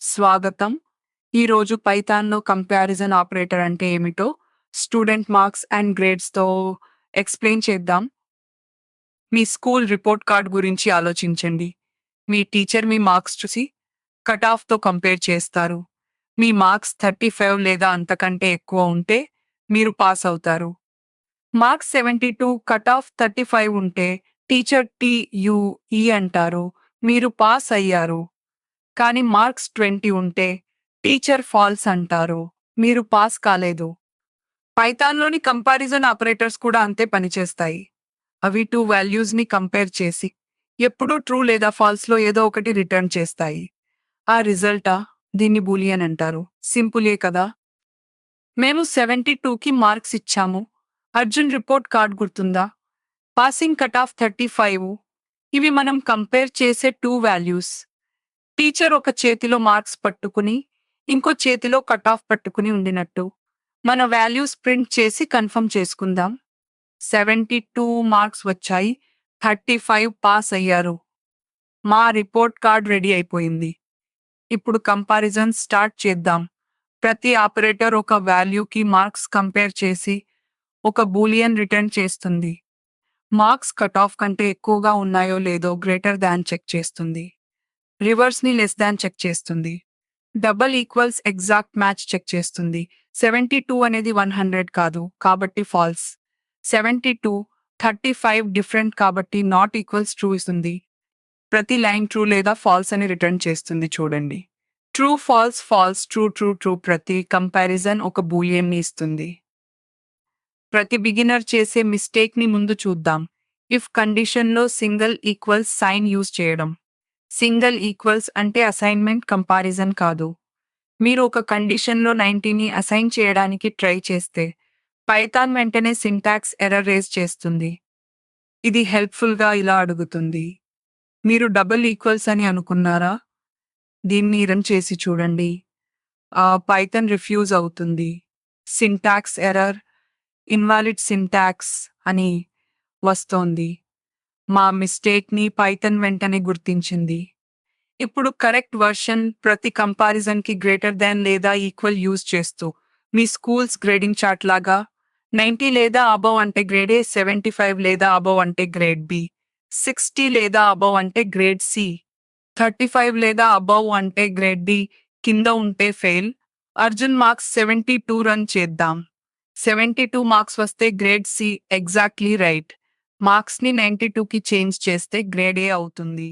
స్వాగతం. ఈరోజు పైథాన్‌లో comparison operator అంటే ఏమిటో స్టూడెంట్ మార్క్స్ అండ్ గ్రేడ్స్‌తో ఎక్స్‌ప్లెయిన్ చేద్దాం. మీ స్కూల్ రిపోర్ట్ కార్డ్ గురించి ఆలోచించండి. మీ టీచర్ మీ మార్క్స్ చూసి కట్ ఆఫ్‌తో కంపేర్ చేస్తారు. మీ మార్క్స్ 35 లేదా అంతకంటే ఎక్కువ ఉంటే మీరు పాస్ అవుతారు. మార్క్స్ 72 కట్ ఆఫ్ 35 ఉంటే టీచర్ TUE అంటారు. మీరు పాస్ అయ్యారు. కానీ మార్క్స్ 20 ఉంటే టీచర్ ఫాల్స్ అంటారు. మీరు పాస్ కాలేదు. పైథాన్‌లోని కంపారిజన్ ఆపరేటర్స్ కూడా అంతే పనిచేస్తాయి. అవి 2 వాల్యూస్‌ని కంపేర్ చేసి ఎప్పుడూ ట్రూ లేదా ఫాల్స్‌లో ఏదో ఒకటి రిటర్న్ చేస్తాయి. ఆ రిజల్టా? దీన్ని బూలియన్ అంటారు. సింపులే కదా! మేము 72కి మార్క్స్ ఇచ్చాము. అర్జున్ రిపోర్ట్ కార్డ్ గుర్తుందా? Passing cut off 35. ఇవి మనం కంపేర్ చేసే 2 వాల్యూస్. టీచర్ ఒక చేతిలో మార్క్స్ పట్టుకుని, ఇంకో చేతిలో కట్ ఆఫ్ పట్టుకుని ఉండినట్టు. మన వాల్యూస్ ప్రింట్ చేసి కన్ఫర్మ్ చేసుకుందాం. 72 మార్క్స్ వచ్చాయి. 35 పాస్ అయ్యారు. మా రిపోర్ట్ కార్డ్ రెడీ అయిపోయింది. ఇప్పుడు కంపారిజన్ స్టార్ట్ చేద్దాం. ప్రతి ఆపరేటర్ ఒక వాల్యూకి మార్క్స్ కంపేర్ చేసి ఒక బూలియన్ రిటర్న్ చేస్తుంది. మార్క్స్ కట్ ఆఫ్ కంటే ఎక్కువగా ఉన్నాయో లేదో గ్రేటర్ దాన్ చెక్ చేస్తుంది. రివర్స్‌ని లెస్ దాన్ చెక్ చేస్తుంది. Double equals exact match check చేస్తుంది. 72 అనేది 100 కాదు కాబట్టి ఫాల్స్. 72, 35 డిఫరెంట్ కాబట్టి నాట్ ఈక్వల్స్ ట్రూ ఇస్తుంది. ప్రతి లైన్ ట్రూ లేదా ఫాల్స్ అని రిటర్న్ చేస్తుంది చూడండి. True false false true true true ప్రతి కంపారిజన్ ఒక బూలియన్ని ఇస్తుంది. ప్రతి బిగినర్ చేసే మిస్టేక్‌ని ముందు చూద్దాం. ఇఫ్ కండిషన్‌లో సింగిల్ ఈక్వల్స్ సైన్ యూజ్ చేయడం. సింగిల్ ఈక్వల్స్ అంటే అసైన్మెంట్ కంపారిజన్ కాదు. మీరు ఒక కండిషన్‌లో 90ని అసైన్ చేయడానికి ట్రై చేస్తే, పైథాన్ వెంటనే సింటాక్స్ ఎర్రర్ రేజ్ చేస్తుంది. ఇది హెల్ప్‌ఫుల్‌గా ఇలా అడుగుతుంది. మీరు డబుల్ ఈక్వల్స్ అని అనుకున్నారా? దీన్ని రన్ చేసి చూడండి. పైథాన్ రిఫ్యూజ్ అవుతుంది. సింటాక్స్ ఎర్రర్, ఇన్వాలిడ్ సింటాక్స్ అని వస్తోంది. మా మిస్టేక్‌ని పైథాన్ వెంటనే గుర్తించింది. ఇప్పుడు కరెక్ట్ వర్షన్ ప్రతి కంపారిజన్‌కి గ్రేటర్ దాన్ లేదా ఈక్వల్ యూజ్ చేస్తూ మీ స్కూల్స్ గ్రేడింగ్ చార్ట్ లాగా 90 లేదా అబోవ్ అంటే గ్రేడ్ ఏ, 75 లేదా అబోవ్ అంటే గ్రేడ్ బి, 60 లేదా అబోవ్ అంటే గ్రేడ్ సి, 35 లేదా అబోవ్ అంటే గ్రేడ్ డి కింద ఉంటే ఫెయిల్. అర్జున్ మార్క్స్ 72 రన్ చేద్దాం. 72 మార్క్స్ వస్తే గ్రేడ్ సి ఎగ్జాక్ట్‌లీ రైట్. మార్క్స్‌ని 92కి చేంజ్ చేస్తే గ్రేడ్ ఏ అవుతుంది.